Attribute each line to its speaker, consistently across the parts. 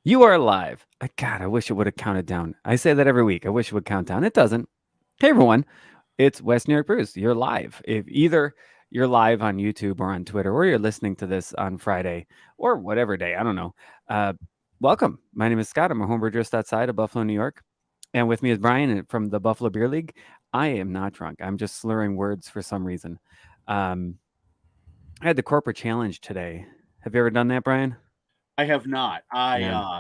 Speaker 1: You are live. God, I wish it would have counted down. I say that every week. I wish it would count down. It doesn't. Hey, everyone. It's West New York Brews. You're live. If either you're live on YouTube or on Twitter, or you're listening to this on Friday or whatever day, I don't know. Welcome. My name is Scott. I'm a homebrewer just outside of Buffalo, New York. And with me is Brian from the Buffalo Beer League. I am not drunk. I'm just slurring words for some reason. I had the corporate challenge today. Have you ever done that, Brian?
Speaker 2: I have not.
Speaker 1: Yeah.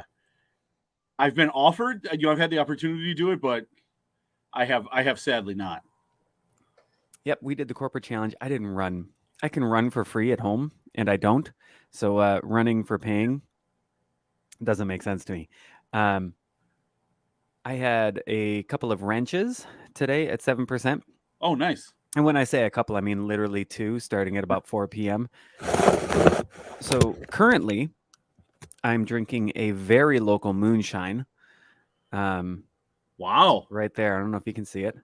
Speaker 2: I've been offered. I've had the opportunity to do it, but I have sadly not.
Speaker 1: Yep, we did the corporate challenge. I didn't run. I can run for free at home, and I don't. So running for paying doesn't make sense to me. Um, I had a couple of wrenches today at 7%.
Speaker 2: Oh, nice.
Speaker 1: And when I say a couple, I mean literally two, starting at about 4 p.m. So currently, I'm drinking a very local moonshine.
Speaker 2: Wow.
Speaker 1: Right there. I don't know if you can see it.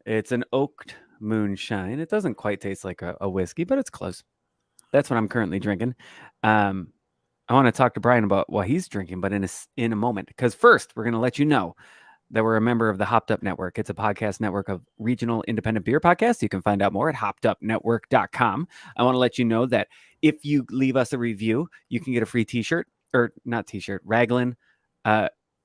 Speaker 1: It's an oaked moonshine. It doesn't quite taste like a whiskey, but it's close. That's what I'm currently drinking. I want to talk to Brian about what he's drinking, but in a moment. Because first, we're going to let you know that we're a member of the Hopped Up Network. It's a podcast network of regional independent beer podcasts. You can find out more at hoppedupnetwork.com. I want to let you know that if you leave us a review, you can get a free t-shirt, or not t-shirt, raglan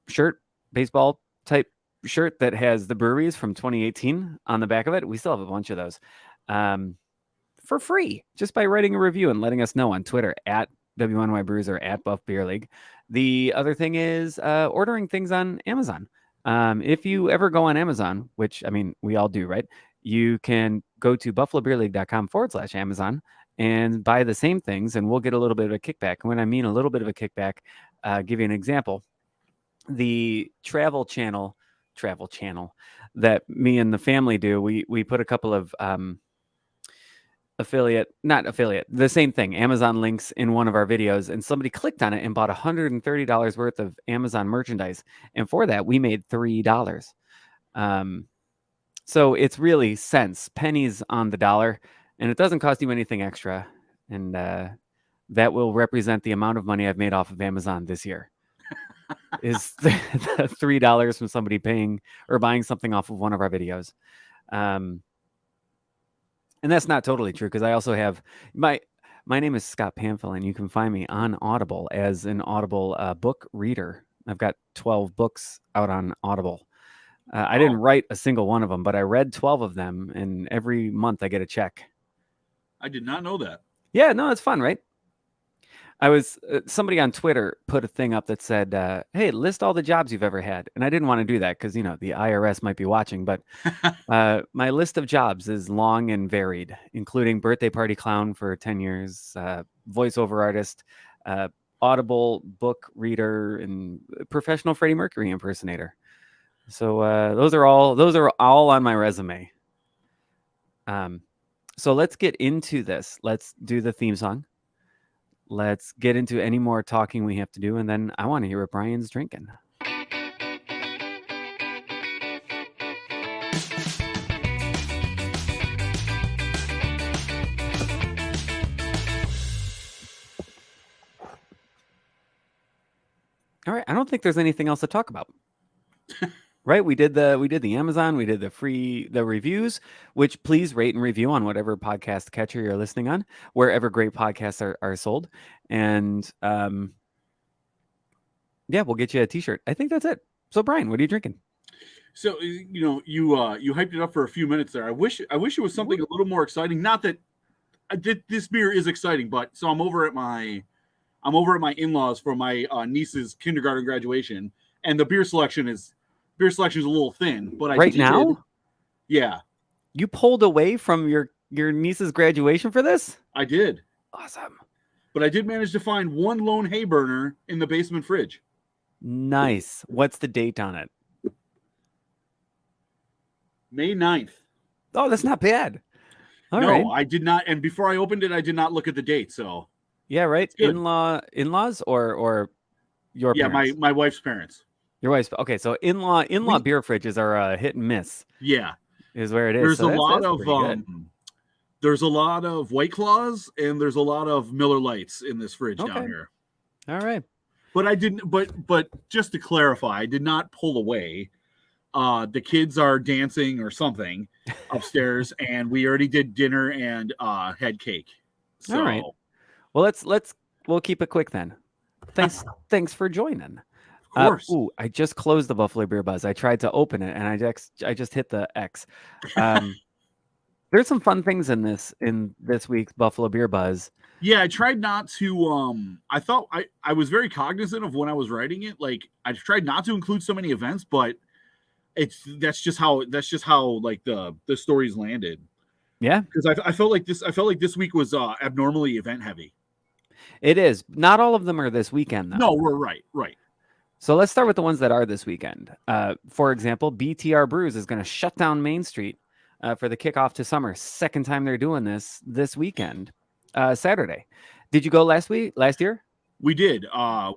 Speaker 1: shirt, baseball type shirt that has the breweries from 2018 on the back of it. We still have a bunch of those for free, just by writing a review and letting us know on Twitter at WNY Brews or at Buff Beer League. The other thing is ordering things on Amazon. If you ever go on Amazon, which, I mean, we all do, right? You can go to buffalobeerleague.com/Amazon and buy the same things, and we'll get a little bit of a kickback. And when I mean a little bit of a kickback, give you an example. The travel channel that me and the family do, we put a couple of the same thing, Amazon links in one of our videos, and somebody clicked on it and bought $130 worth of Amazon merchandise. And for that, we made $3. So it's really cents, pennies on the dollar, and it doesn't cost you anything extra. And that will represent the amount of money I've made off of Amazon this year. Is the $3 from somebody paying or buying something off of one of our videos. And that's not totally true, because I also have my name is Scott Pamphil, and you can find me on Audible as an Audible book reader. I've got 12 books out on Audible. I didn't write a single one of them, but I read 12 of them, and every month I get a check.
Speaker 2: I did not know that.
Speaker 1: Yeah, no, it's fun, right? I was somebody on Twitter put a thing up that said, "Hey, list all the jobs you've ever had," and I didn't want to do that because the IRS might be watching. But my list of jobs is long and varied, including birthday party clown for 10 years, voiceover artist, Audible book reader, and professional Freddie Mercury impersonator. So those are all on my resume. So let's get into this. Let's do the theme song. Let's get into any more talking we have to do, and then I want to hear what Brian's drinking. All right, I don't think there's anything else to talk about. Right? We did the Amazon, we did the reviews, which please rate and review on whatever podcast catcher you're listening on, wherever great podcasts are sold. And yeah, we'll get you a t-shirt. I think that's it. So Brian, what are you drinking?
Speaker 2: So you hyped it up for a few minutes there. I wish it was something a little more exciting. Not that this beer is exciting, but so I'm over at my in-laws for my niece's kindergarten graduation, and the beer selection is a little thin. But
Speaker 1: now,
Speaker 2: yeah,
Speaker 1: you pulled away from your niece's graduation for this?
Speaker 2: I did.
Speaker 1: Awesome.
Speaker 2: But I did manage to find one lone hay burner in the basement fridge.
Speaker 1: Nice. What's the date on it?
Speaker 2: May 9th.
Speaker 1: Oh, that's not bad.
Speaker 2: All right. I did not. And before I opened it, I did not look at the date. So
Speaker 1: yeah, right. In-laws or your parents?
Speaker 2: Yeah, my wife's parents.
Speaker 1: Your wife's okay. So in-law beer fridges are a hit and miss.
Speaker 2: Yeah,
Speaker 1: is where it is.
Speaker 2: There's there's a lot of White Claws and there's a lot of Miller Lights in this fridge down here.
Speaker 1: All right.
Speaker 2: But I didn't. But just to clarify, I did not pull away. The kids are dancing or something upstairs, and we already did dinner and had cake. So,
Speaker 1: All right. Well, we'll keep it quick then. Thanks for joining.
Speaker 2: of course.
Speaker 1: I just closed the Buffalo Beer Buzz. I tried to open it and I just hit the X. There's some fun things in this week's Buffalo Beer Buzz.
Speaker 2: Yeah, I tried not to. I thought I was very cognizant of when I was writing it. Like I tried not to include so many events, but that's just how like the stories landed.
Speaker 1: Yeah,
Speaker 2: because I felt like this week was abnormally event heavy.
Speaker 1: it is. Not all of them are this weekend though.
Speaker 2: No, we're right.
Speaker 1: So let's start with the ones that are this weekend. For example, BTR Brews is going to shut down Main Street for the kickoff to summer. Second time they're doing this weekend, Saturday. Did you go last year?
Speaker 2: We did.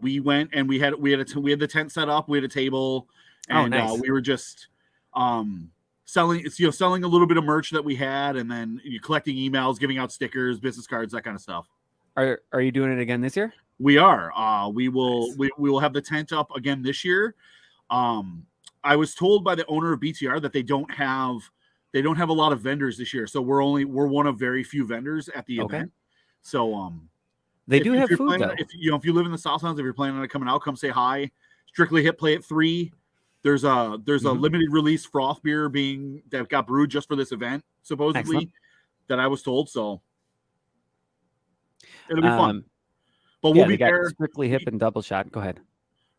Speaker 2: We went and we had the tent set up. We had a table, and
Speaker 1: nice.
Speaker 2: We were just selling a little bit of merch that we had, and then collecting emails, giving out stickers, business cards, that kind of stuff.
Speaker 1: Are you doing it again this year?
Speaker 2: We are. We will. Nice. We will have the tent up again this year. I was told by the owner of BTR that they don't have a lot of vendors this year, so we're one of very few vendors at the event. So
Speaker 1: they do have food though.
Speaker 2: If you live in the Southlands, if you're planning on coming out, come say hi. Strictly Hip play at 3. There's a limited release froth beer that got brewed just for this event, supposedly. Excellent. That I was told. So it'll be fun. But we'll be there.
Speaker 1: Strictly Hip and Double Shot. Go ahead.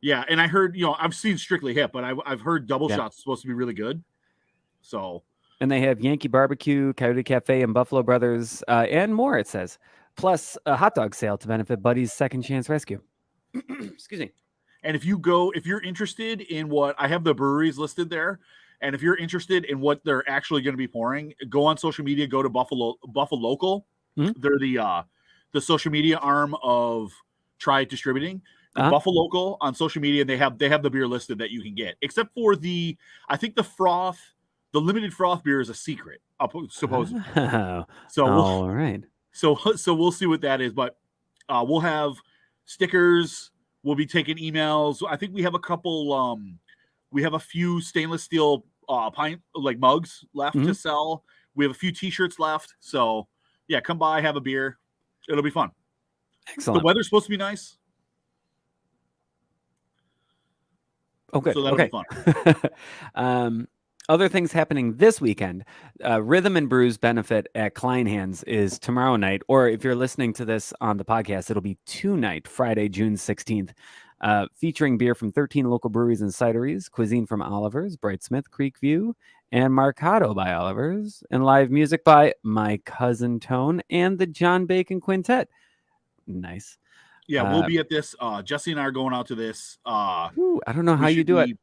Speaker 2: Yeah, and I heard I've seen Strictly Hip, but I've heard Double Shot's supposed to be really good. So.
Speaker 1: And they have Yankee Barbecue, Coyote Cafe, and Buffalo Brothers, and more. It says, plus a hot dog sale to benefit Buddy's Second Chance Rescue. Excuse me.
Speaker 2: And if you're interested in what I have the breweries listed there, and if you're interested in what they're actually going to be pouring, go on social media. Go to Buffalo Local. Mm-hmm. They're the social media arm of Try Distributing. Buffalo Local on social media. They have the beer listed that you can get, except for I think the froth. The limited froth beer is a secret, supposedly. So
Speaker 1: all right.
Speaker 2: So we'll see what that is, but we'll have stickers. We'll be taking emails. I think we have a couple. We have a few stainless steel pint mugs left to sell. We have a few T-shirts left. So yeah, come by, have a beer. It'll be fun.
Speaker 1: Excellent.
Speaker 2: The weather's supposed to be nice.
Speaker 1: Okay.
Speaker 2: So that'll be
Speaker 1: fun. Other things happening this weekend. Rhythm and Brews benefit at Kleinhans is tomorrow night, or if you're listening to this on the podcast, it'll be tonight, Friday, June 16th, featuring beer from 13 local breweries and cideries, cuisine from Oliver's, Brightsmith, Creekview, and Marcato by Oliver's, and live music by My Cousin Tone and the John Bacon Quintet. Nice.
Speaker 2: Yeah, we'll be at this. Jesse and I are going out to this.
Speaker 1: I don't know how you do it.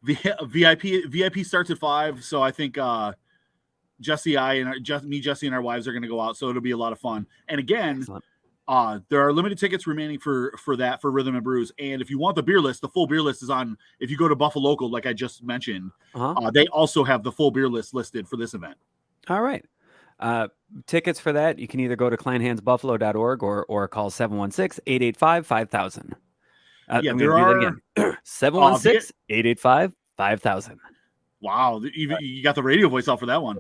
Speaker 2: VIP starts at 5, so I think Jesse and our wives are going to go out, so it'll be a lot of fun. And again, there are limited tickets remaining for Rhythm and Brews. And if you want the beer list, the full beer list is on. If you go to Buffalo Local, like I just mentioned, they also have the full beer list listed for this event.
Speaker 1: All right. Tickets for that, you can either go to kleinhandsbuffalo.org or call 716-885-5000.
Speaker 2: There are
Speaker 1: 716-885-5000.
Speaker 2: Wow, you got the radio voice out for that one.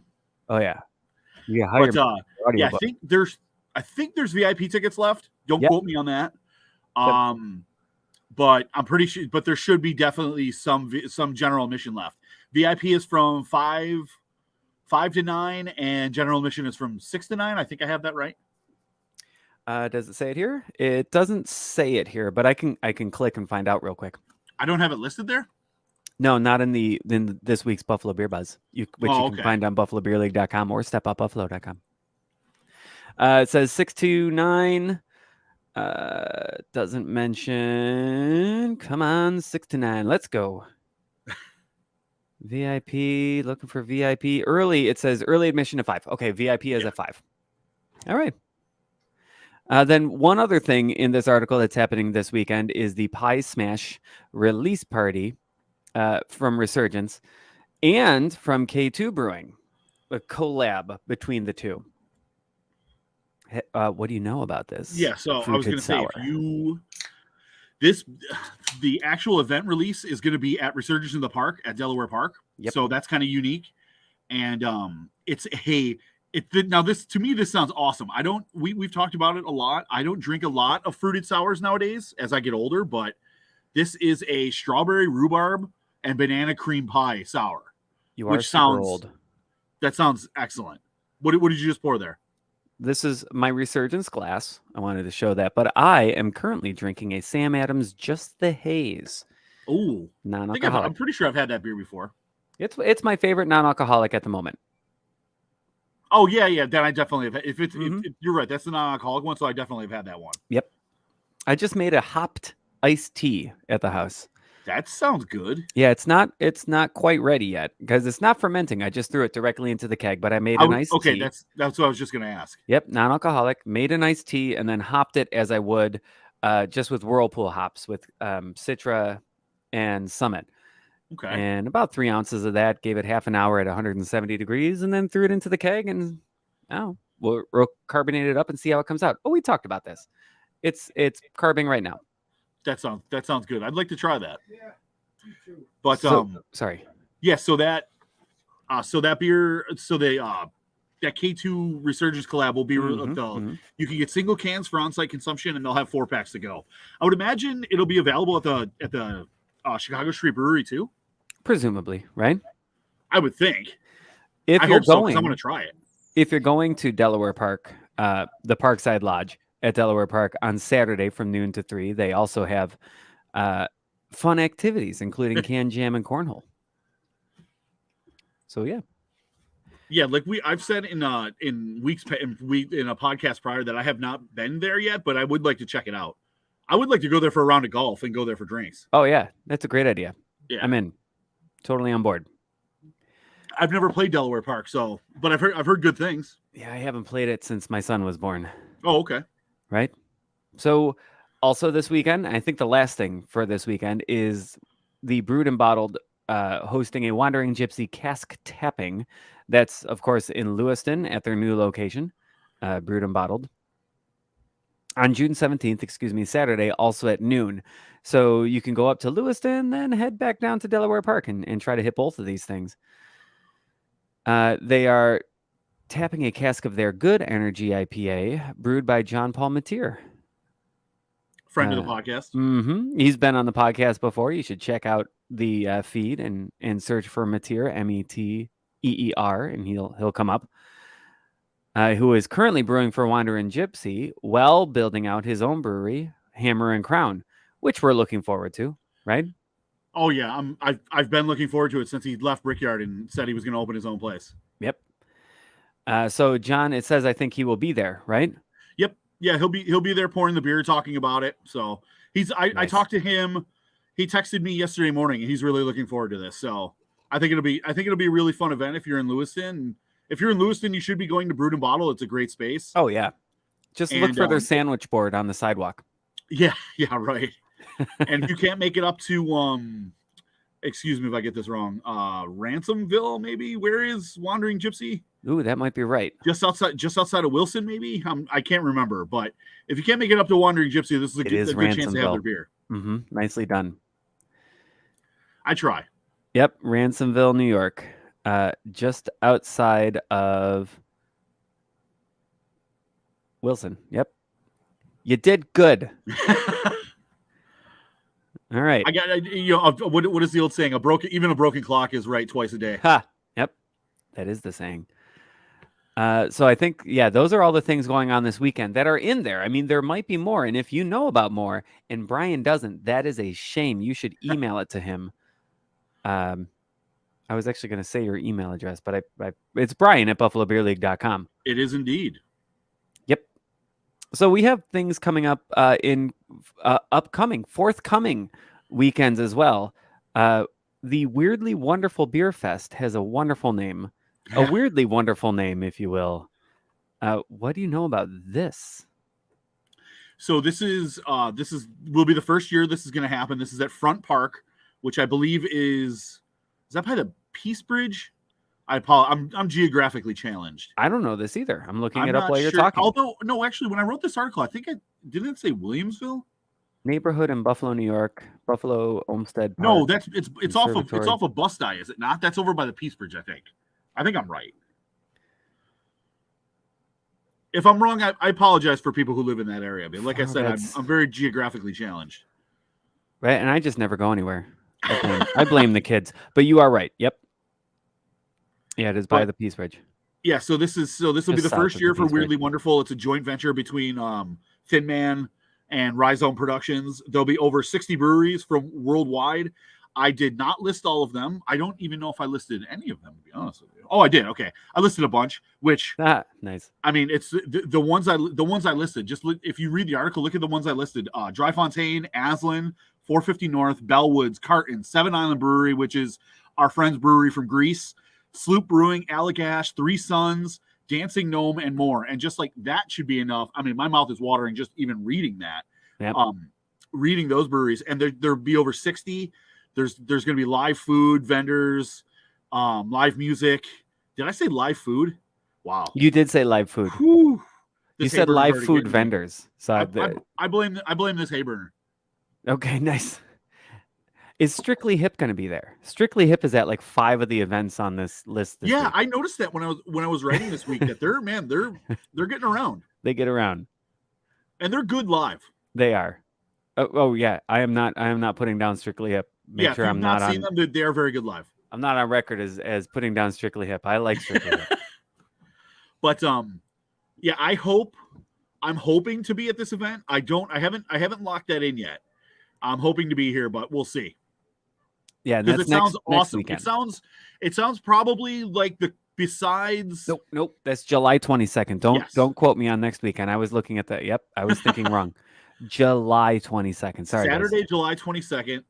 Speaker 1: Oh yeah,
Speaker 2: I think there's VIP tickets left. Don't quote me on that. But I'm pretty sure. But there should be definitely some general admission left. VIP is from 5 to 9, and general admission is from 6 to 9. I think I have that right.
Speaker 1: Does it say it here? It doesn't say it here, but I can click and find out real quick.
Speaker 2: I don't have it listed there.
Speaker 1: No, not in this week's Buffalo Beer Buzz, which you can find on buffalobeerleague.com or stepupbuffalo.com. It says 6 to 9. Doesn't mention. Come on, 6 to 9. Let's go. VIP, looking for VIP. Early, it says early admission to 5. Okay, VIP is at 5. All right. Then one other thing in this article that's happening this weekend is the Pie Smash release party from Resurgence and from K2 Brewing, a collab between the two. What do you know about this?
Speaker 2: Yeah, so I was
Speaker 1: fruited
Speaker 2: going to say,
Speaker 1: sour?
Speaker 2: the actual event release is going to be at Resurgence in the Park at Delaware Park.
Speaker 1: Yep.
Speaker 2: So that's kind of unique. And now this, to me, this sounds awesome. We've talked about it a lot. I don't drink a lot of fruited sours nowadays as I get older, but this is a strawberry rhubarb and banana cream pie sour.
Speaker 1: You are super old.
Speaker 2: That sounds excellent. What did you just pour there?
Speaker 1: This is my Resurgence glass. I wanted to show that, but I am currently drinking a Sam Adams Just the Haze.
Speaker 2: Oh,
Speaker 1: non-alcoholic.
Speaker 2: I'm pretty sure I've had that beer before.
Speaker 1: It's my favorite non-alcoholic at the moment.
Speaker 2: Oh yeah. Then I definitely have. If you're right, that's the non-alcoholic one, so I definitely have had that one.
Speaker 1: Yep. I just made a hopped iced tea at the house.
Speaker 2: That sounds good.
Speaker 1: Yeah, it's not quite ready yet because it's not fermenting. I just threw it directly into the keg, but I made an iced tea.
Speaker 2: Okay, that's what I was just going to ask.
Speaker 1: Yep, non-alcoholic. Made an iced tea and then hopped it as I would, just with Whirlpool hops with Citra and Summit.
Speaker 2: Okay.
Speaker 1: And about 3 ounces of that. Gave it half an hour at 170 degrees, and then threw it into the keg. And we'll carbonate it up and see how it comes out. Oh, we talked about this. It's carbing right now.
Speaker 2: That sounds good. I'd like to try that.
Speaker 3: Yeah, me too.
Speaker 2: But
Speaker 1: sorry.
Speaker 2: Yeah, so that beer, that K2 Resurgence collab will be you can get single cans for on-site consumption, and they'll have 4-packs to go. I would imagine it'll be available at the Chicago Street Brewery too.
Speaker 1: Presumably, right?
Speaker 2: I would think.
Speaker 1: If
Speaker 2: I
Speaker 1: you're
Speaker 2: hope so, 'cause
Speaker 1: going,
Speaker 2: I'm going to try it.
Speaker 1: If you're going to Delaware Park, the Parkside Lodge at Delaware Park on Saturday from noon to 3, they also have fun activities, including can jam and cornhole. So
Speaker 2: yeah, like I've said in a podcast prior that I have not been there yet, but I would like to check it out. I would like to go there for a round of golf and go there for drinks.
Speaker 1: Oh yeah, that's a great idea.
Speaker 2: Yeah,
Speaker 1: I'm in, totally on board.
Speaker 2: I've never played Delaware Park, but I've heard good things.
Speaker 1: Yeah, I haven't played it since my son was born.
Speaker 2: Oh, okay.
Speaker 1: Right. So also this weekend, I think the last thing for this weekend is the Brewed and Bottled hosting a Wandering Gypsy cask tapping. That's, of course, in Lewiston at their new location, Brewed and Bottled. On June 17th, Saturday, also at noon. So you can go up to Lewiston, then head back down to Delaware Park and try to hit both of these things. They are tapping a cask of their Good Energy IPA, brewed by John Paul Mateer.
Speaker 2: Friend of the podcast.
Speaker 1: Mm-hmm. He's been on the podcast before. You should check out the feed and search for Mateer, Meteer, and he'll come up. Who is currently brewing for Wandering Gypsy while building out his own brewery, Hammer and Crown, which we're looking forward to, right?
Speaker 2: Oh yeah, I've been looking forward to it since he left Brickyard and said he was going to open his own place.
Speaker 1: Yep. So John, it says I think he will be there, right?
Speaker 2: Yep. Yeah, he'll be there pouring the beer, talking about it. So nice. I talked to him. He texted me yesterday morning, and he's really looking forward to this. So I think it'll be a really fun event if you're in Lewiston. If you're in Lewiston, you should be going to Brewed and Bottle. It's a great space.
Speaker 1: Oh yeah, just look for their sandwich board on the sidewalk.
Speaker 2: Yeah, right. And if you can't make it up to excuse me if I get this wrong, Ransomville, maybe. Where is Wandering Gypsy?
Speaker 1: Ooh, that might be right.
Speaker 2: Just outside of Wilson, maybe. I can't remember, but if you can't make it up to Wandering Gypsy, this is a good chance to have their beer.
Speaker 1: Mm-hmm. Nicely done.
Speaker 2: I try.
Speaker 1: Yep, Ransomville, New York, just outside of Wilson. Yep, you did good. All right.
Speaker 2: I got what is the old saying? Even a broken clock is right twice a day.
Speaker 1: Ha. Yep, that is the saying. So I think, those are all the things going on this weekend that are in there. I mean, there might be more. And if you know about more and Brian doesn't, that is a shame. You should email it to him. I was actually going to say your email address, but it's Brian@BuffaloBeerLeague.com.
Speaker 2: It is indeed.
Speaker 1: Yep. So we have things coming up in forthcoming weekends as well. The Weirdly Wonderful Beer Fest has a wonderful name. A weirdly wonderful name, if you will. What do you know about this?
Speaker 2: So this will be the first year this is going to happen. This is at Front Park, which I believe is that by the Peace Bridge? I'm geographically challenged.
Speaker 1: I don't know this either. I'm looking
Speaker 2: I'm
Speaker 1: it up
Speaker 2: not
Speaker 1: while you're
Speaker 2: sure.
Speaker 1: talking.
Speaker 2: Although, no, actually, when I wrote this article, I think it didn't it say Williamsville.
Speaker 1: Neighborhood in Buffalo, New York, Buffalo Olmsted
Speaker 2: No,
Speaker 1: Park
Speaker 2: that's it's off
Speaker 1: Conservatory.
Speaker 2: of Bus Die, is it not? That's over by the Peace Bridge, I think. I think I'm right. If I'm wrong, I apologize for people who live in that area. But like I said, I'm very geographically challenged.
Speaker 1: Right, and I just never go anywhere. I blame the kids. But you are right. Yep. Yeah, it is by the Peace Bridge.
Speaker 2: Yeah, so this will be the first year for Weirdly Wonderful. It's a joint venture between Thin Man and Rhizome Productions. There'll be over 60 breweries from worldwide. I did not list all of them. I don't even know if I listed any of them, to be honest with you. Oh, I did. Okay, I listed a bunch. Which
Speaker 1: nice.
Speaker 2: I mean, it's the ones I listed. Just if you read the article, look at the ones I listed: Dry Fontaine, Aslan, 450 North, Bellwoods, Carton, Seven Island Brewery, which is our friend's brewery from Greece, Sloop Brewing, Allagash, Three Sons, Dancing Gnome, and more. And just like that should be enough. I mean, my mouth is watering just even reading that.
Speaker 1: Yep.
Speaker 2: Reading those breweries, and there'll be over 60. There's going to be live food vendors, live music. Did I say live food? Wow,
Speaker 1: you did say live food.
Speaker 2: Whew.
Speaker 1: You said live food vendors. So
Speaker 2: I blame this Hayburner.
Speaker 1: Okay, nice. Is Strictly Hip going to be there? Strictly Hip is at like 5 of the events on this list. This week.
Speaker 2: I noticed that when I was writing this week that they're getting around.
Speaker 1: They get around,
Speaker 2: and they're good live.
Speaker 1: They are. Oh yeah, I am not putting down Strictly Hip. Make sure I'm not
Speaker 2: seen them. They are very good live.
Speaker 1: I'm not on record as putting down Strictly Hip. I like Strictly Hip.
Speaker 2: But yeah, I'm hoping to be at this event. I haven't locked that in yet. I'm hoping to be here, but we'll see.
Speaker 1: Yeah, because
Speaker 2: it sounds awesome. It sounds probably like besides.
Speaker 1: Nope. That's July 22nd. Don't quote me on next weekend. I was looking at that. Yep, I was thinking wrong. July 22nd. Sorry,
Speaker 2: Saturday,
Speaker 1: guys.
Speaker 2: July 22nd.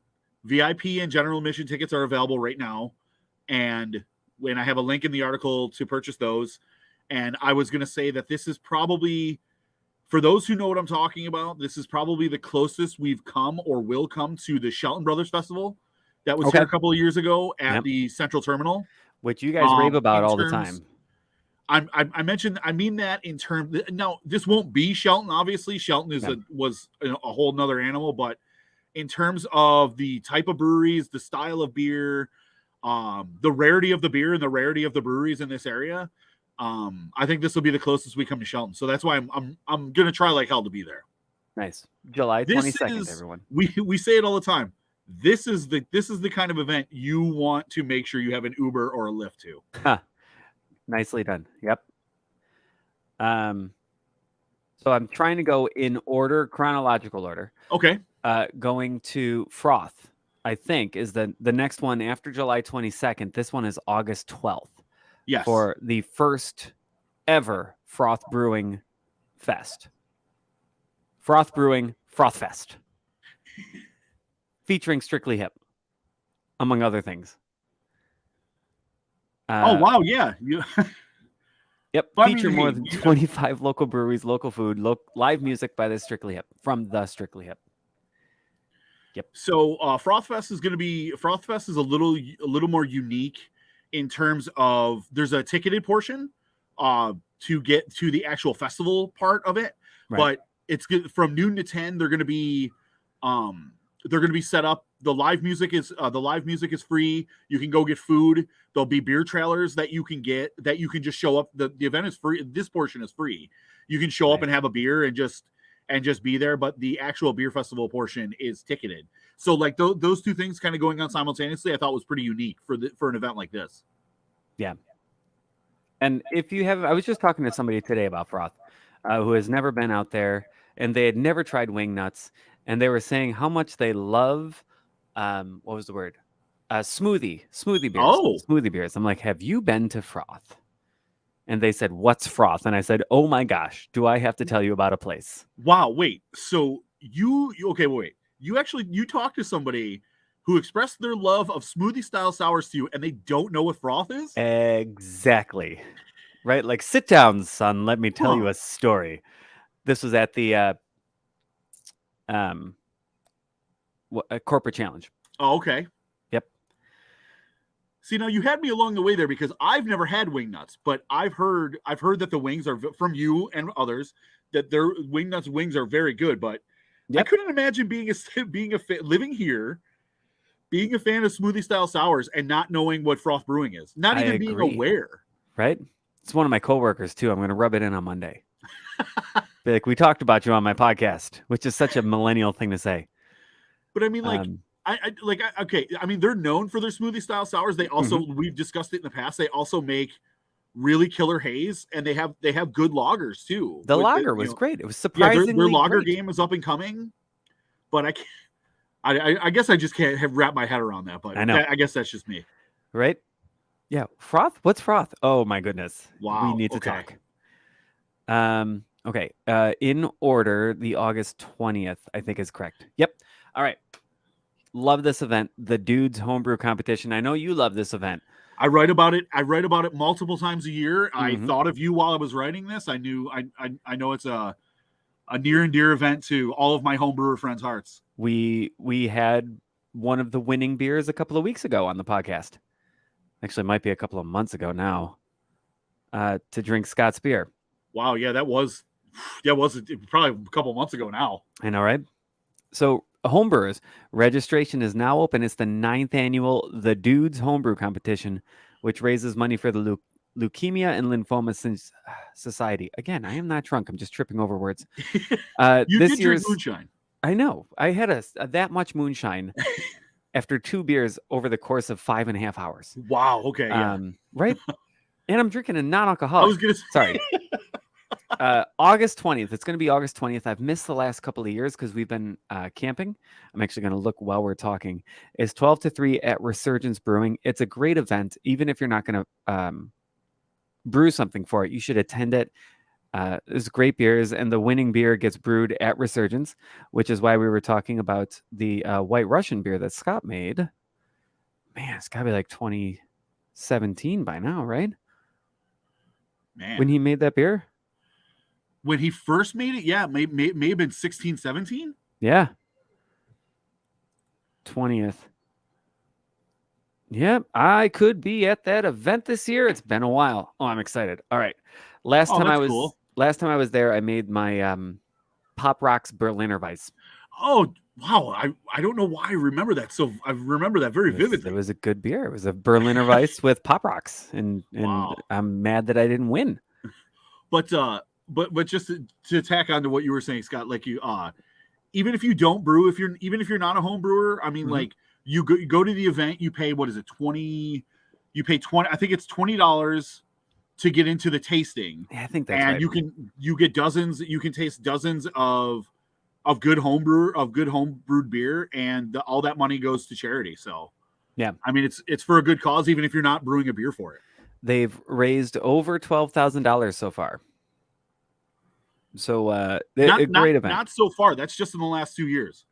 Speaker 2: VIP and general admission tickets are available right now, and when I have a link in the article to purchase those. And I was going to say that this is probably, for those who know what I'm talking about, this is probably the closest we've come or will come to the Shelton Brothers Festival that was here a couple of years ago at the Central Terminal,
Speaker 1: which you guys rave about all the time.
Speaker 2: I mean that in terms. Now, this won't be Shelton. Obviously, Shelton was a whole nother animal, but in terms of the type of breweries, the style of beer, the rarity of the beer and the rarity of the breweries in this area. I think this will be the closest we come to Shelton, so that's why I'm gonna try like hell to be there.
Speaker 1: Nice, July 22nd, everyone.
Speaker 2: We say it all the time. This is the kind of event you want to make sure you have an Uber or a Lyft to.
Speaker 1: Nicely done. Yep. So I'm trying to go in order, chronological order.
Speaker 2: Okay.
Speaker 1: Going to Froth, I think, is the next one after July 22nd. This one is August 12th.
Speaker 2: Yes.
Speaker 1: For the first ever Froth Brewing Fest. Froth Brewing Froth Fest. Featuring Strictly Hip, among other things.
Speaker 2: Oh, wow. Yeah.
Speaker 1: Yep. Feature more than 25 local breweries, local food, live music by the Strictly Hip, from the Strictly Hip. Yep.
Speaker 2: So Froth Fest is a little more unique in terms of there's a ticketed portion to get to the actual festival part of it, but it's good from noon to 10. They're going to be set up. The live music is free. You can go get food. There'll be beer trailers that you can get that you can just show up. The event is free. This portion is free. You can show up and have a beer and just be there. But the actual beer festival portion is ticketed. So like those two things kind of going on simultaneously, I thought was pretty unique for an event like this.
Speaker 1: Yeah. And if you have, I was just talking to somebody today about Froth, who has never been out there, and they had never tried wing nuts, and they were saying how much they love, what was the word? Smoothie beers.
Speaker 2: Oh,
Speaker 1: smoothie beers. I'm like, have you been to Froth? And they said, what's Froth? And I said, oh my gosh, do I have to tell you about a place?
Speaker 2: Wow. Wait, so you talked to somebody who expressed their love of smoothie style sours to you, and they don't know what Froth is?
Speaker 1: Exactly. Right? Like, sit down, son. Let me tell you a story. This was at the a corporate challenge.
Speaker 2: Oh, okay.
Speaker 1: Yep.
Speaker 2: See, now you had me along the way there because I've never had wing nuts, but I've heard that the wings are from you and others that their wing nuts wings are very good. But I couldn't imagine living here, being a fan of smoothie style sours and not knowing what Froth Brewing is, not even being aware.
Speaker 1: Right? It's one of my coworkers too. I'm going to rub it in on Monday. Be like, we talked about you on my podcast, which is such a millennial thing to say.
Speaker 2: But I mean, like, okay. I mean, they're known for their smoothie style sours. They also, we've discussed it in the past. They also make really killer haze, and they have good lagers too.
Speaker 1: The lager was great. It was surprisingly
Speaker 2: their lager
Speaker 1: great.
Speaker 2: game is up and coming, but I can't. I guess I just can't wrap my head around that. But I know. I guess that's just me.
Speaker 1: Right? Yeah. Froth? What's froth? Oh my goodness.
Speaker 2: Wow.
Speaker 1: We need to talk. Okay. In order, the August 20th, I think is correct. Yep. All right. Love this event, the Dudes Homebrew Competition. I know you love this event.
Speaker 2: I write about it. I write about it multiple times a year. I thought of you while I was writing this. I knew. I know it's a near and dear event to all of my homebrewer friends' hearts.
Speaker 1: We had one of the winning beers a couple of weeks ago on the podcast. Actually, it might be a couple of months ago now. To drink Scott's beer.
Speaker 2: Wow. Yeah, that was probably a couple of months ago now.
Speaker 1: I know, right? So, homebrewers, registration is now open. It's the 9th annual The Dudes Homebrew Competition, which raises money for the Leukemia and Lymphoma Society. Again, I am not drunk. I'm just tripping over words.
Speaker 2: You did drink moonshine.
Speaker 1: I know. I had that much moonshine after 2 beers over the course of 5.5 hours.
Speaker 2: Wow. Okay. Yeah.
Speaker 1: Right? And I'm drinking a non-alcoholic.
Speaker 2: I was going to say.
Speaker 1: Sorry. August 20th. It's going to be August 20th. I've missed the last couple of years because we've been camping. I'm actually going to look while we're talking. It's 12 to 3 at Resurgence Brewing. It's a great event. Even if you're not going to brew something for it, you should attend it. There's great beers, and the winning beer gets brewed at Resurgence, which is why we were talking about the White Russian beer that Scott made. Man, it's got to be like 2017 by now, right?
Speaker 2: Man.
Speaker 1: When he made that beer?
Speaker 2: When he first made it, yeah, may have been 16, 17.
Speaker 1: Yeah. 20th. Yep, I could be at that event this year. It's been a while. Oh, I'm excited. All right. Last time I was there, I made my Pop Rocks Berliner Weiss.
Speaker 2: Oh, wow. I don't know why I remember that. So I remember that very vividly.
Speaker 1: It was a good beer. It was a Berliner Weiss with Pop Rocks, and
Speaker 2: wow.
Speaker 1: I'm mad that I didn't win.
Speaker 2: But just to tack on to what you were saying, Scott, like you, even if you don't brew, even if you're not a home brewer, I mean, like you go to the event, you pay, what is it? You pay 20, I think it's $20 to get into the tasting.
Speaker 1: Yeah, I think that's
Speaker 2: right. And you can taste dozens of good home brewed beer, and all that money goes to charity. So
Speaker 1: yeah,
Speaker 2: I mean, it's for a good cause, even if you're not brewing a beer for it.
Speaker 1: They've raised over $12,000 so far. So a great event.
Speaker 2: Not so far. That's just in the last 2 years.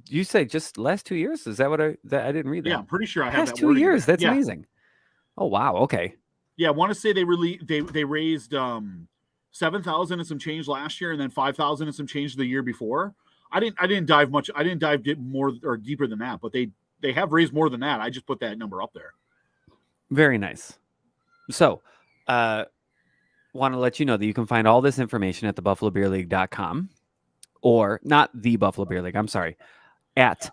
Speaker 1: You say just last 2 years? Is that what I didn't read that?
Speaker 2: Yeah, I'm pretty sure I have that.
Speaker 1: Last 2 years. That's amazing. Oh wow. Okay.
Speaker 2: Yeah, I want to say they raised $7,000 and some change last year, and then $5,000 and some change the year before. I didn't dive more or deeper than that, but they have raised more than that. I just put that number up there.
Speaker 1: Very nice. So, want to let you know that you can find all this information at thebuffalobeerleague.com, or not the Buffalo Beer League. I'm sorry, at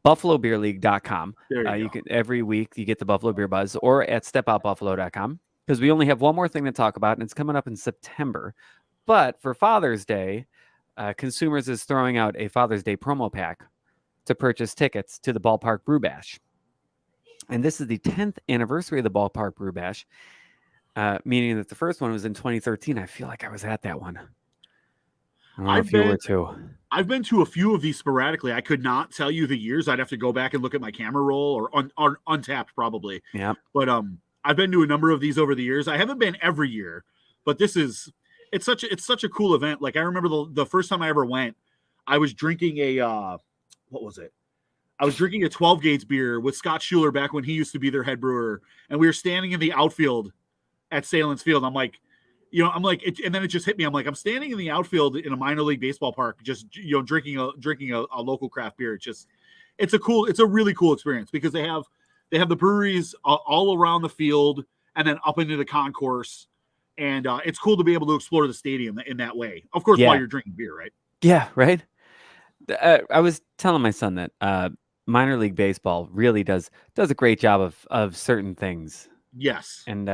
Speaker 1: buffalobeerleague.com. You can every week you get the Buffalo Beer Buzz, or at stepoutbuffalo.com, because we only have one more thing to talk about, and it's coming up in September. But for Father's Day, Consumers is throwing out a Father's Day promo pack to purchase tickets to the Ballpark Brew Bash. And this is the 10th anniversary of the Ballpark Brew Bash, meaning that the first one was in 2013. I feel like I was at that one. I've been
Speaker 2: to a few of these sporadically. I could not tell you the years. I'd have to go back and look at my camera roll, or Untapped probably.
Speaker 1: Yeah.
Speaker 2: But I've been to a number of these over the years. I haven't been every year, but it's such a cool event. Like I remember the first time I ever went, I was drinking what was it? I was drinking a 12 Gauge beer with Scott Schuler back when he used to be their head brewer, and we were standing in the outfield at Salins Field. I'm like, and then it just hit me. I'm like, I'm standing in the outfield in a minor league baseball park, just drinking a local craft beer. It's a really cool experience because they the breweries all around the field and then up into the concourse. And it's cool to be able to explore the stadium in that way. Of course, while you're drinking beer, right?
Speaker 1: Yeah, right. I was telling my son that minor league baseball really does a great job of certain things.
Speaker 2: Yes.
Speaker 1: And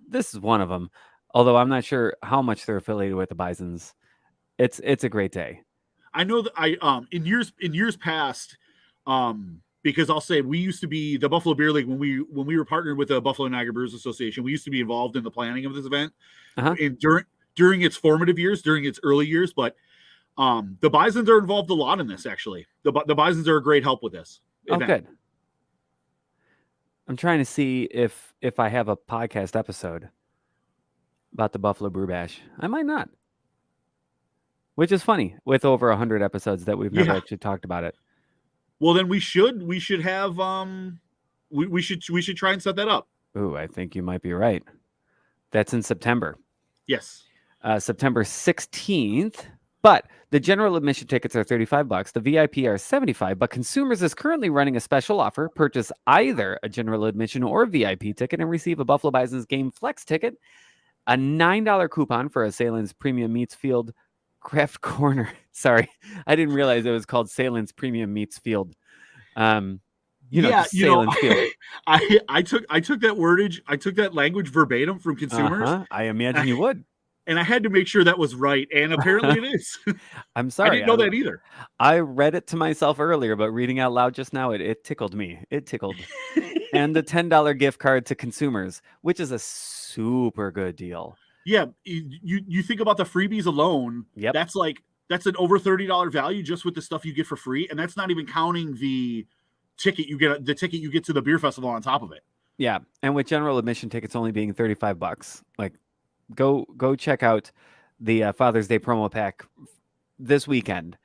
Speaker 1: this is one of them. Although I'm not sure how much they're affiliated with the Bisons. It's a great day.
Speaker 2: I know that in years past, because I'll say we used to be the Buffalo Beer League when we were partnered with the Buffalo Niagara Brewers Association. We used to be involved in the planning of this event during its formative years, during its early years. But the Bisons are involved a lot in this. Actually, the Bisons are a great help with this event.
Speaker 1: Good. I'm trying to see if I have a podcast episode about the Buffalo Brew Bash. I might not. Which is funny with over 100 episodes that we've never actually talked about it.
Speaker 2: Well, then we should have we should try and set that up.
Speaker 1: Ooh, I think you might be right. That's in September.
Speaker 2: Yes.
Speaker 1: September 16th. But the general admission tickets are $35. The VIP are $75. But Consumers is currently running a special offer. Purchase either a general admission or VIP ticket and receive a Buffalo Bisons Game Flex ticket, a $9 coupon for a Salen's Premium Meats Field Craft Corner. Sorry, I didn't realize it was called Salen's Premium Meats Field. Salen's Field.
Speaker 2: I took that wordage, I took that language verbatim from Consumers.
Speaker 1: I imagine you would.
Speaker 2: And I had to make sure that was right, and apparently it is.
Speaker 1: I'm sorry.
Speaker 2: I didn't know that either.
Speaker 1: I read it to myself earlier, but reading out loud just now, it tickled me. It tickled. And the $10 gift card to Consumers, which is a super good deal.
Speaker 2: Yeah, you think about the freebies alone.
Speaker 1: Yep.
Speaker 2: That's an over $30 value just with the stuff you get for free, and that's not even counting the ticket you get to the beer festival on top of it.
Speaker 1: Yeah, and with general admission tickets only being $35, like go check out the Father's Day promo pack this weekend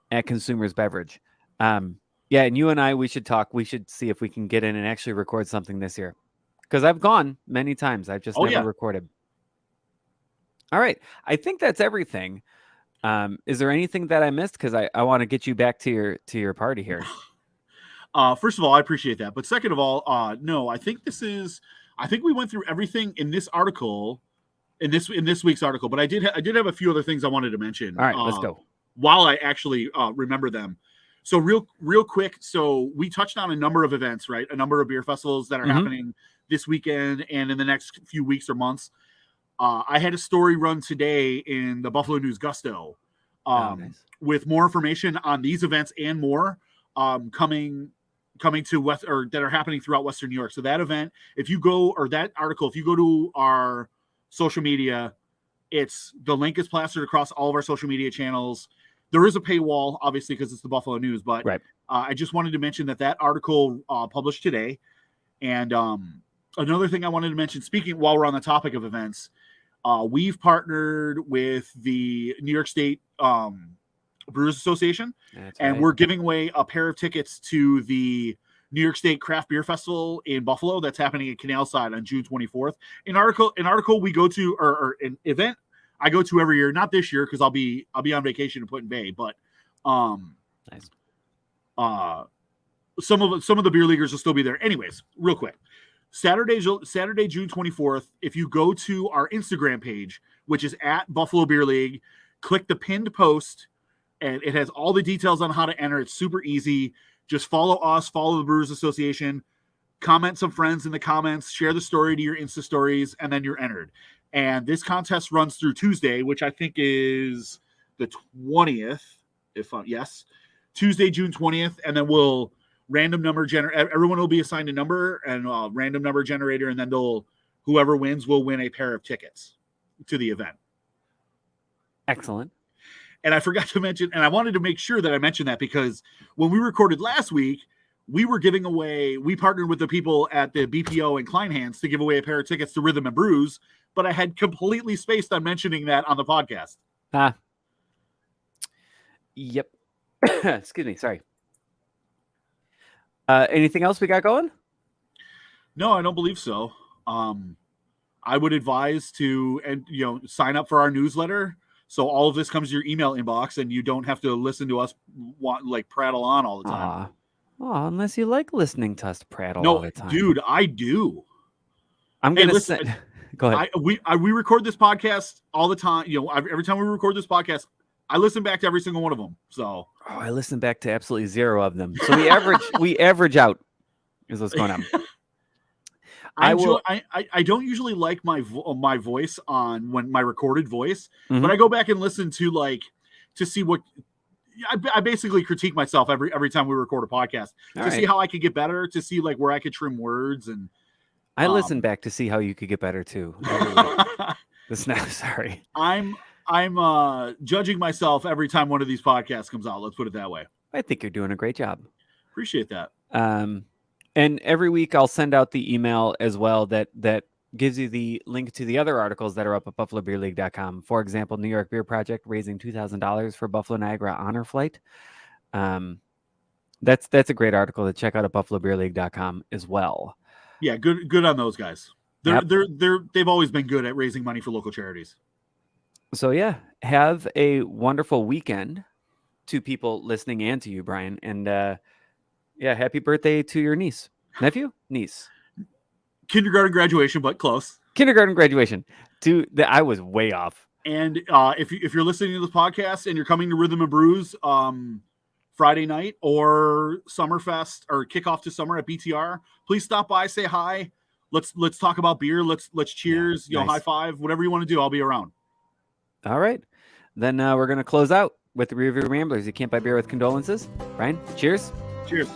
Speaker 1: at Consumers Beverage. And you and I, we should talk. We should see if we can get in and actually record something this year, because I've gone many times. I've just never recorded. All right. I think that's everything. Is there anything that I missed? Because I want to get you back to your party here.
Speaker 2: First of all, I appreciate that. But second of all, no, I think we went through everything in this article, in this week's article. But I did have a few other things I wanted to mention.
Speaker 1: All right, let's go.
Speaker 2: While I actually remember them. So real quick. So we touched on a number of events, right? A number of beer festivals that are happening this weekend and in the next few weeks or months. I had a story run today in the Buffalo News Gusto
Speaker 1: nice.
Speaker 2: with more information on these events and more coming to West, or that are happening throughout Western New York. So that event, if you go to our social media, the link is plastered across all of our social media channels. There is a paywall, obviously, because it's the Buffalo News, but
Speaker 1: right.
Speaker 2: I just wanted to mention that article published today. And another thing I wanted to mention, speaking while we're on the topic of events, we've partnered with the New York State Brewers Association, we're giving away a pair of tickets to the New York State Craft Beer Festival in Buffalo that's happening at Canal Side on June 24th. An article we go to, or an event I go to every year, not this year because I'll be on vacation in Put in Bay, but
Speaker 1: nice.
Speaker 2: Some of the beer leaguers will still be there. Anyways, real quick. Saturday, June 24th, if you go to our Instagram page, which is at Buffalo Beer League, click the pinned post, and it has all the details on how to enter. It's super easy. Just follow us, follow the Brewers Association, comment some friends in the comments, share the story to your Insta stories, and then you're entered. And this contest runs through Tuesday, which I think is the 20th. Tuesday, June 20th, and then we'll random number everyone will be assigned a number and a random number generator, and then whoever wins will win a pair of tickets to the event.
Speaker 1: Excellent.
Speaker 2: And I forgot to mention, and I wanted to make sure that I mentioned that, because when we recorded last week, we partnered with the people at the BPO and Kleinhans to give away a pair of tickets to Rhythm and Brews, but I had completely spaced on mentioning that on the podcast.
Speaker 1: Yep. Excuse me. Sorry. Anything else we got going?
Speaker 2: No, I don't believe so. I would advise to sign up for our newsletter, so all of this comes to your email inbox, and you don't have to listen to us prattle on all the time.
Speaker 1: Oh, unless you like listening to us prattle all
Speaker 2: No,
Speaker 1: the time.
Speaker 2: dude, I do.
Speaker 1: I'm
Speaker 2: Hey,
Speaker 1: gonna
Speaker 2: listen,
Speaker 1: say. Go ahead.
Speaker 2: we record this podcast all the time. You know, every time we record this podcast, I listen back to every single one of them. So
Speaker 1: I listen back to absolutely zero of them. So we average out is what's going on.
Speaker 2: I don't usually like my voice on when my recorded voice,
Speaker 1: Mhm.
Speaker 2: but I go back and listen to to see what I basically critique myself every time we record a podcast
Speaker 1: All
Speaker 2: to
Speaker 1: right.
Speaker 2: see how I could get better, to see like where I could trim words and
Speaker 1: I listen back to see how you could get better too. Sorry.
Speaker 2: I'm judging myself every time one of these podcasts comes out. Let's put it that way.
Speaker 1: I think you're doing a great job.
Speaker 2: Appreciate that.
Speaker 1: And every week I'll send out the email as well that gives you the link to the other articles that are up at BuffaloBeerLeague.com. For example, New York Beer Project raising $2,000 for Buffalo Niagara Honor Flight. That's a great article to check out at BuffaloBeerLeague.com as well.
Speaker 2: Yeah, good on those guys. They've always been good at raising money for local charities.
Speaker 1: So yeah, have a wonderful weekend to people listening and to you, Brian. And yeah, happy birthday to your niece. Niece.
Speaker 2: Kindergarten graduation, but close.
Speaker 1: Kindergarten graduation. I was way off.
Speaker 2: And if you're listening to this podcast and you're coming to Rhythm and Brews Friday night or Summerfest or kickoff to summer at BTR, please stop by, say hi. Let's talk about beer. Let's cheers.
Speaker 1: Yeah, nice.
Speaker 2: High five, whatever you want to do. I'll be around.
Speaker 1: All right, then we're gonna close out with the Review Ramblers. You can't buy beer with condolences. Brian, cheers.
Speaker 2: Cheers.